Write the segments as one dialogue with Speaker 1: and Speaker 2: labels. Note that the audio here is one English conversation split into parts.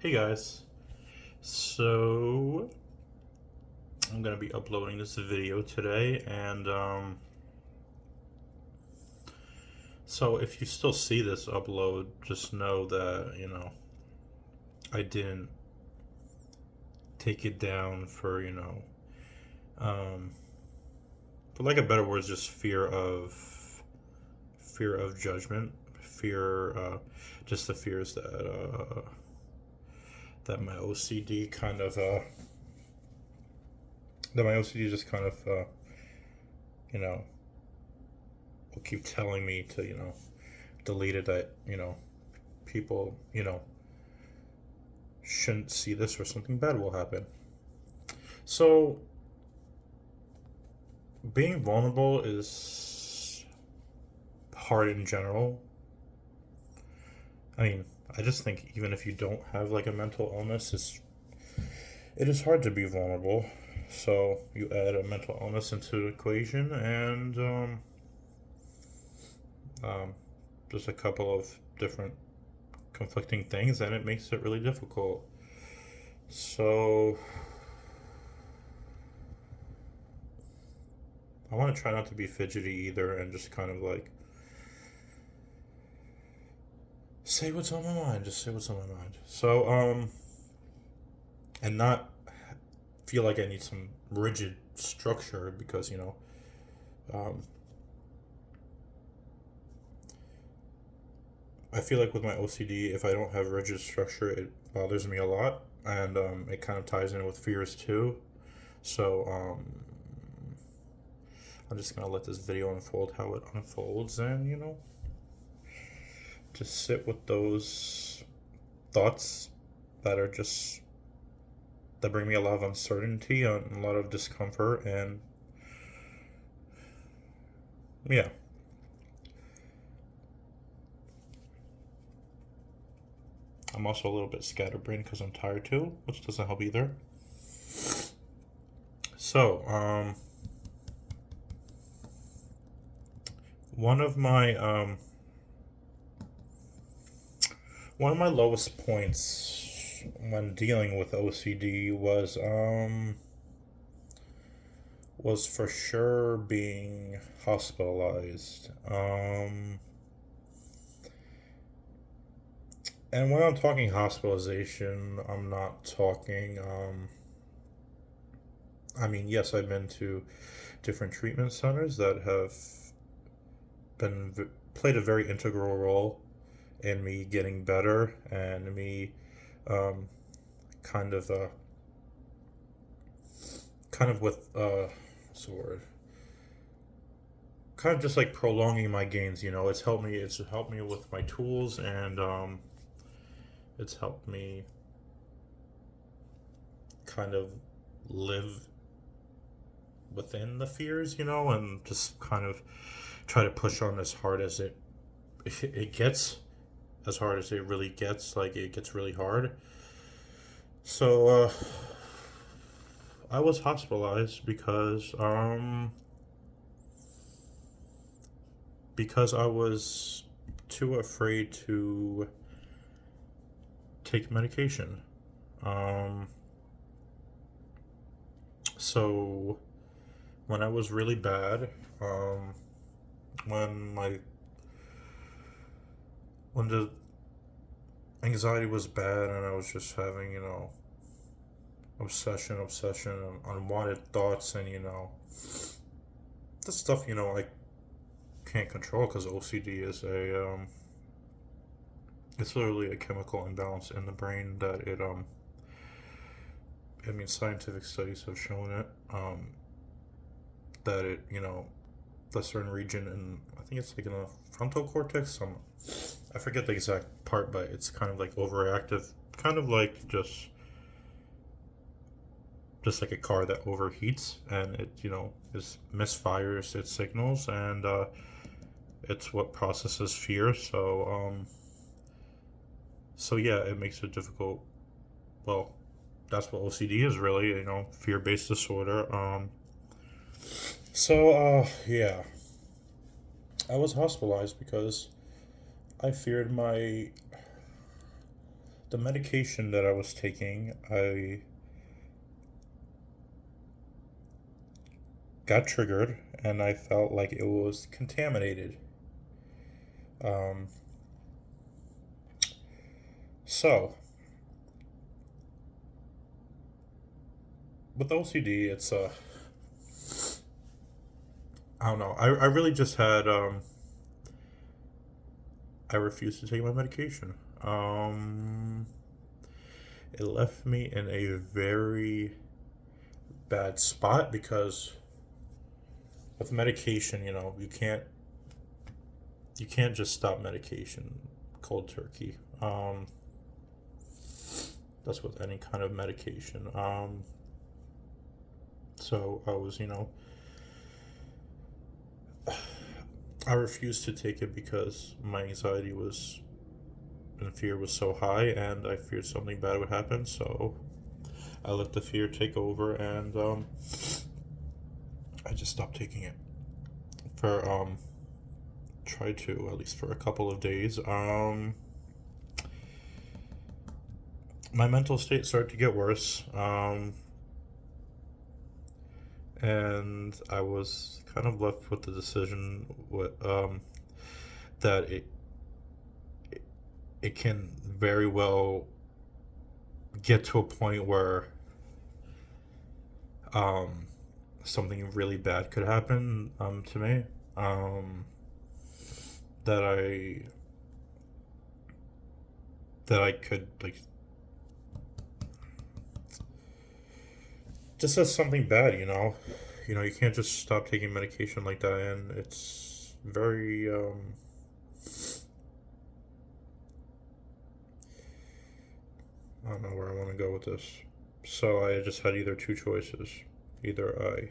Speaker 1: Hey guys, so I'm gonna be uploading this video today, and so if you still see this upload, just know that I didn't take it down for um, for lack of better words, just fear of judgment, just the fears that my OCD kind of that my OCD just kind of you know will keep telling me to delete it, that people shouldn't see this or something bad will happen. So being vulnerable is hard in general. I mean, I just think even if you don't have like a mental illness, it is hard to be vulnerable. So you add a mental illness into the equation, and um, just a couple of different conflicting things, and it makes it really difficult. So I want to try not to be fidgety either, and just kind of like say what's on my mind. Just say what's on my mind. So and not feel like I need some rigid structure, because um, I feel like with my OCD, if I don't have rigid structure, it bothers me a lot, and it kind of ties in with fears too. So I'm just gonna let this video unfold how it unfolds, and just sit with those thoughts that are just that bring me a lot of uncertainty and a lot of discomfort, and yeah. I'm also a little bit scatterbrained because I'm tired too, which doesn't help either. So, one of my one of my lowest points when dealing with OCD was for sure being hospitalized. And when I'm talking hospitalization, I'm not talking. I mean, yes, I've been to different treatment centers that have played a very integral role in me getting better, and me um, kind of kind of with what's the word? Kind of just like prolonging my gains. It's helped me. It's helped me with my tools, and it's helped me kind of live within the fears, and just kind of try to push on as hard as it gets, as hard as it really gets. Like, it gets really hard. So I was hospitalized because I was too afraid to take medication. Um, so when I was really bad, when my when the anxiety was bad, and I was just having obsession, and unwanted thoughts, and the stuff I can't control, because OCD is it's literally a chemical imbalance in the brain that I mean, scientific studies have shown it, that it the certain region, and I think it's like in the frontal cortex. I forget the exact part, but it's kind of like overactive, kind of like just like a car that overheats, and it is misfires its signals, and it's what processes fear. So yeah, it makes it difficult. Well, that's what OCD is really, fear based disorder. Yeah, I was hospitalized because I feared the medication that I was taking, I got triggered and I felt like it was contaminated. Um, so, with OCD, it's I don't know. I really just had I refused to take my medication. It left me in a very bad spot because with medication, you can't just stop medication cold turkey. That's with any kind of medication. So I was, I refused to take it because my anxiety was and fear was so high, and I feared something bad would happen. So I let the fear take over, and I just stopped taking it for tried to at least for a couple of days. My mental state started to get worse, and I was kind of left with the decision that it can very well get to a point where um, something really bad could happen to me. Um, that I could like just as something bad, you can't just stop taking medication like that, and it's very I don't know where I want to go with this. So I just had either two choices. Either I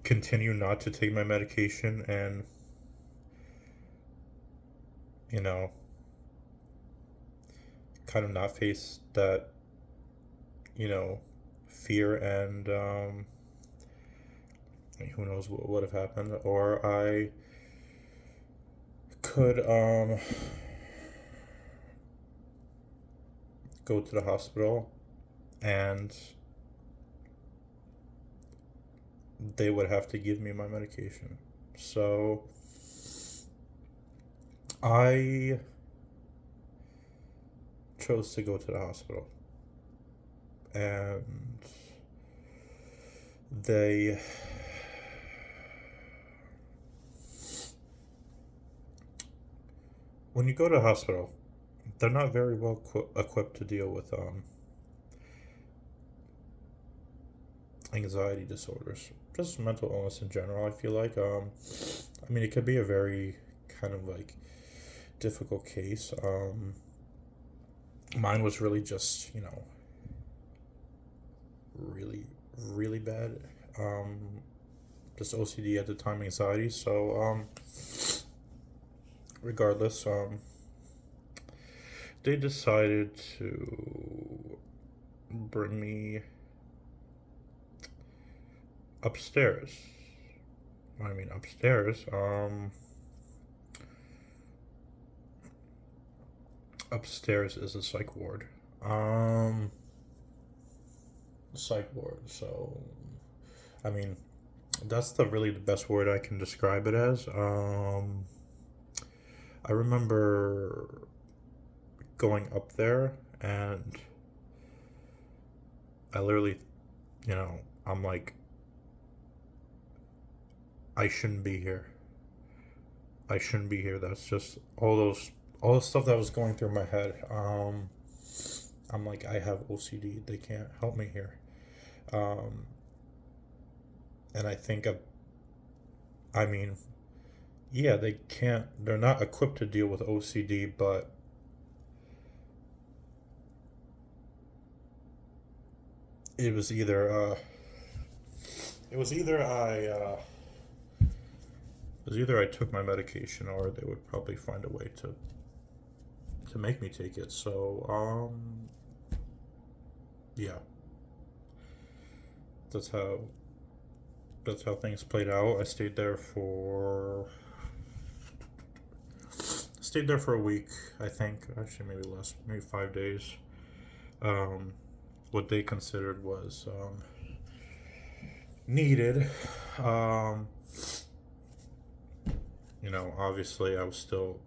Speaker 1: continue not to take my medication and, you know, kind of not face that, fear and who knows what would have happened, or I could go to the hospital and they would have to give me my medication. So I chose to go to the hospital, and they when you go to the hospital, they're not very well equipped to deal with anxiety disorders, just mental illness in general. I feel like I mean, it could be a very kind of like difficult case. Mine was really just really really bad. Just OCD at the time, anxiety. So regardless, they decided to bring me upstairs. I mean, upstairs. Upstairs is a psych ward. Psych ward. So, I mean, that's the best word I can describe it as. I remember going up there, and I literally, I'm like, I shouldn't be here. I shouldn't be here. That's just all the stuff that was going through my head. I'm like, I have OCD. They can't help me here. Um, and I think, I mean, yeah, they can't. They're not equipped to deal with OCD, but it was either, it was either I, it was either I took my medication or they would probably find a way to make me take it. So, yeah, that's how that's how things played out. I stayed there for Stayed there for a week, I think. Actually, maybe less, maybe 5 days. Um, what they considered was needed. Um, Obviously, I was still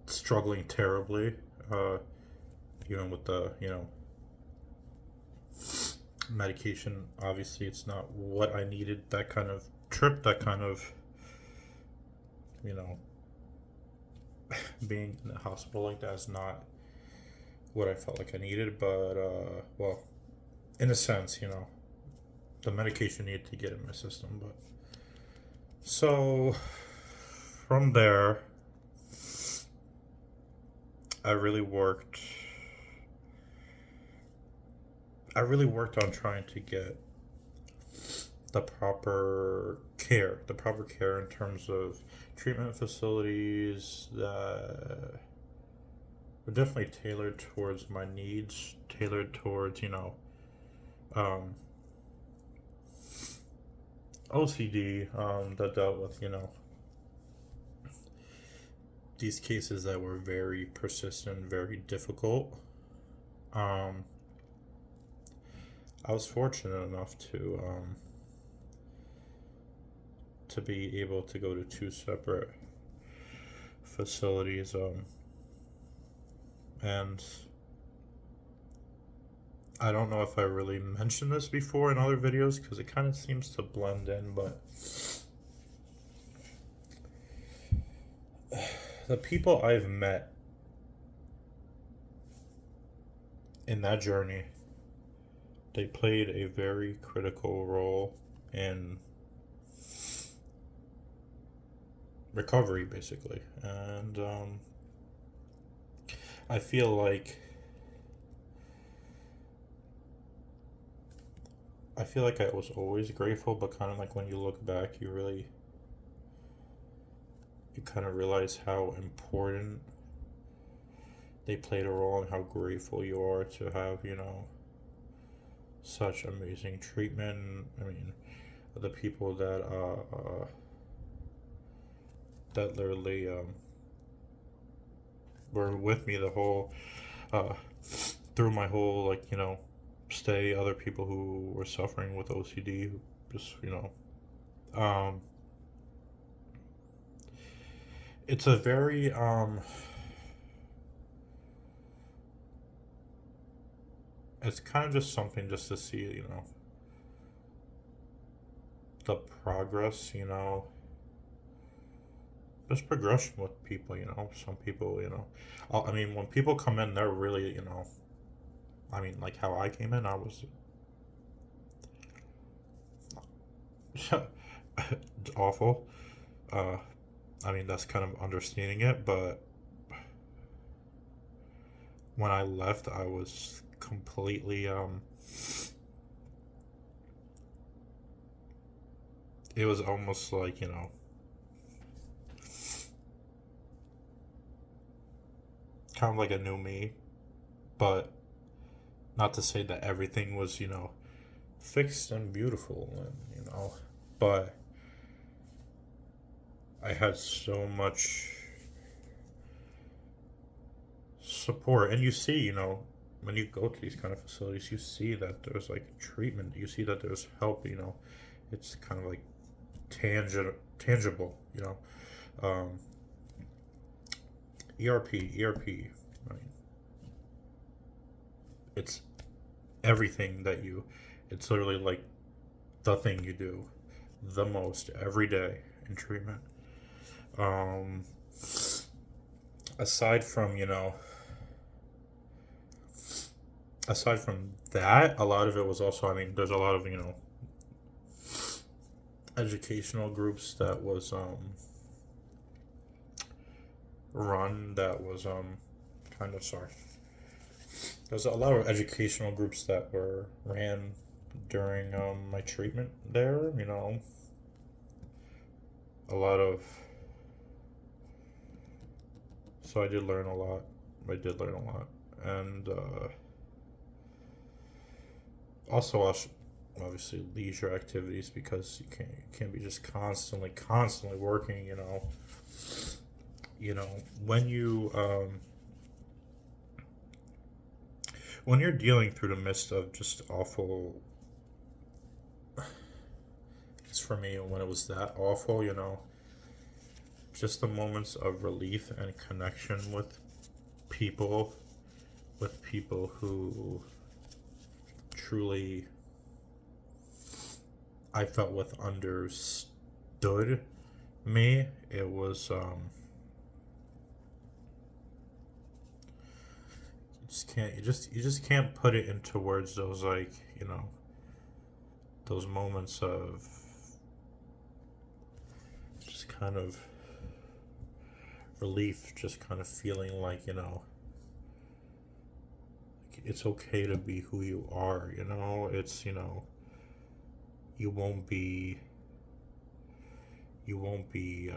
Speaker 1: struggling terribly, uh, even with the, medication. Obviously, it's not what I needed. That kind of trip, that kind of, you know, being in the hospital like that is not what I felt like I needed. But, well, in a sense, the medication needed to get in my system. But so from there, I really worked. I really worked on trying to get the proper care in terms of treatment facilities that were definitely tailored towards my needs, tailored towards, um, OCD, that dealt with, these cases that were very persistent, very difficult. Um, I was fortunate enough to be able to go to two separate facilities, and I don't know if I really mentioned this before in other videos because it kind of seems to blend in, but the people I've met in that journey, they played a very critical role in recovery, basically. And I feel like I was always grateful, but kind of like when you look back, you kind of realize how important they played a role and how grateful you are to have, such amazing treatment. I mean, the people that literally were with me the whole uh, through my whole stay. Other people who were suffering with OCD, who just um, it's a very it's kind of just something just to see the progress, just progression with people. Some people, I mean, when people come in, they're really, I mean, like how I came in, I was awful. uh I mean, that's kind of understating it, but when I left, I was completely it was almost like, kind of like a new me. But not to say that everything was, fixed and beautiful, and but I had so much support. And you see, when you go to these kind of facilities, you see that there's like treatment, you see that there's help. It's kind of like tangible. um, ERP. I mean, it's everything that it's literally like the thing you do the most every day in treatment. Um, aside from, aside from that, a lot of it was also, I mean, there's a lot of, educational groups that was run that was kind of sorry. There's a lot of educational groups that were ran during my treatment there. A lot of so I did learn a lot. And also obviously leisure activities, because you can't be just constantly working. you know, when you when you're dealing through the midst of just awful, just for me, when it was that awful, just the moments of relief and connection people, with people who truly I felt with understood me. It was you just can't put it into words. Those, like, those moments of just kind of relief, just kind of feeling like, it's okay to be who you are. It's, you won't be you won't be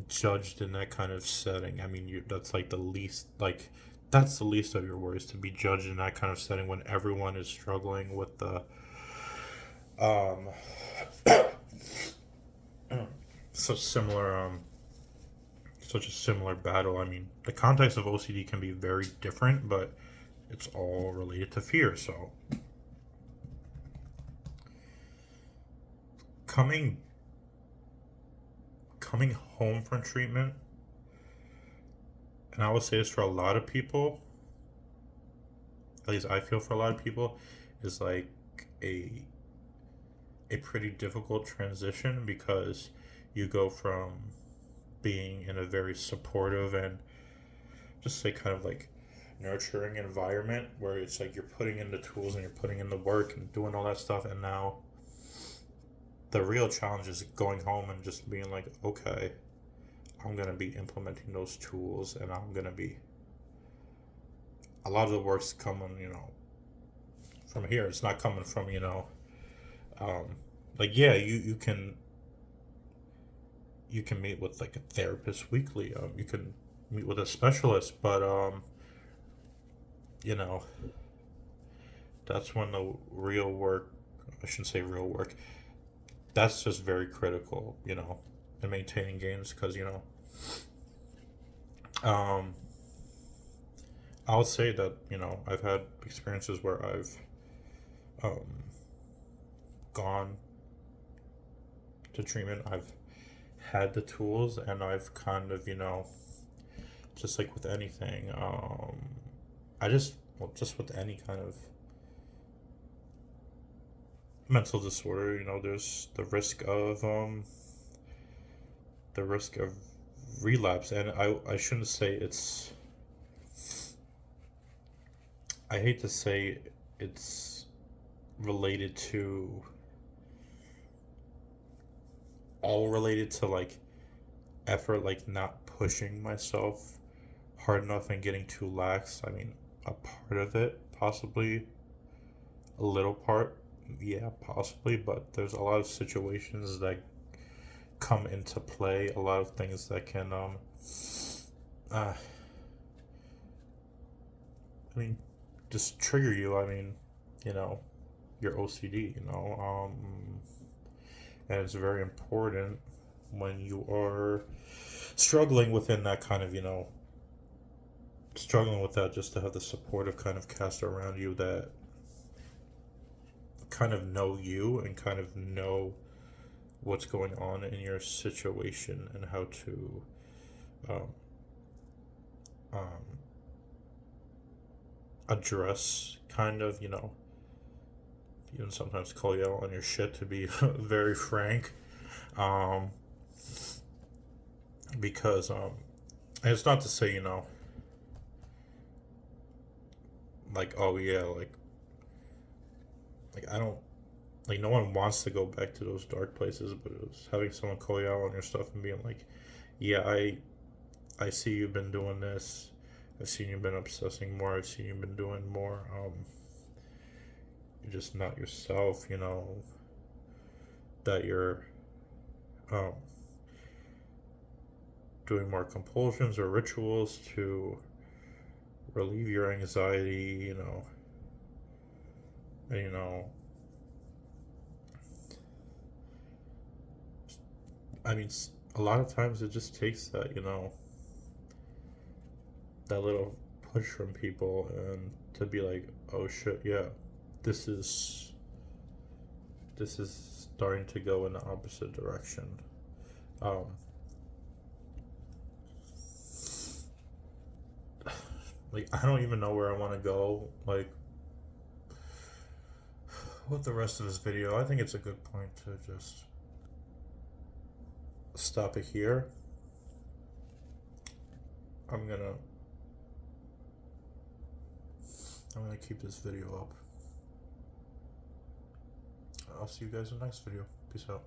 Speaker 1: judged in that kind of setting. I mean, that's like the least, like, that's the least of your worries, to be judged in that kind of setting when everyone is struggling with the um such similar such a similar battle. I mean, the context of OCD can be very different, but it's all related to fear. So coming coming home from treatment, and I would say this for a lot of people, at least I feel for a lot of people, is like a a pretty difficult transition, because you go from being in a very supportive and just say kind of like nurturing environment where it's like you're putting in the tools and you're putting in the work and doing all that stuff, and now the real challenge is going home and just being like, okay, I'm gonna be implementing those tools, and I'm gonna be, a lot of the work's coming, from here. It's not coming from, um, like, yeah, you can meet with like a therapist weekly. You can meet with a specialist, but you know, that's when the real work. I shouldn't say real work. That's just very critical, in maintaining gains, because um, I'll say that I've had experiences where I've um, gone to treatment. I've had the tools, and I've kind of just like with anything, I just well, just with any kind of mental disorder, there's the risk of relapse. And I shouldn't say it's, I hate to say it's related to, all related to like effort, like not pushing myself hard enough and getting too lax. I mean, a part of it, possibly, a little part, yeah, possibly, but there's a lot of situations that come into play, a lot of things that can uh I mean, just trigger you. I mean, you know your OCD, and it's very important when you are struggling within that kind of, struggling with that, just to have the supportive kind of cast around you that kind of know you and kind of know what's going on in your situation, and how to um, um, address, kind of, even sometimes call you out on your shit, to be very frank, um, because and it's not to say, like, oh yeah, like I don't, like, no one wants to go back to those dark places, but it was having someone call you out on your stuff and being like, yeah, I see you've been doing this. I've seen you've been obsessing more. I've seen you've been doing more. You're just not yourself. That you're um, doing more compulsions or rituals to relieve your anxiety. And I mean, a lot of times it just takes that, you know, that little push from people and to be like, oh shit, yeah, this is starting to go in the opposite direction. Um, like I don't even know where I want to go. Like with the rest of this video, I think it's a good point to just stop it here. I'm gonna keep this video up. I'll see you guys in the next video. Peace out.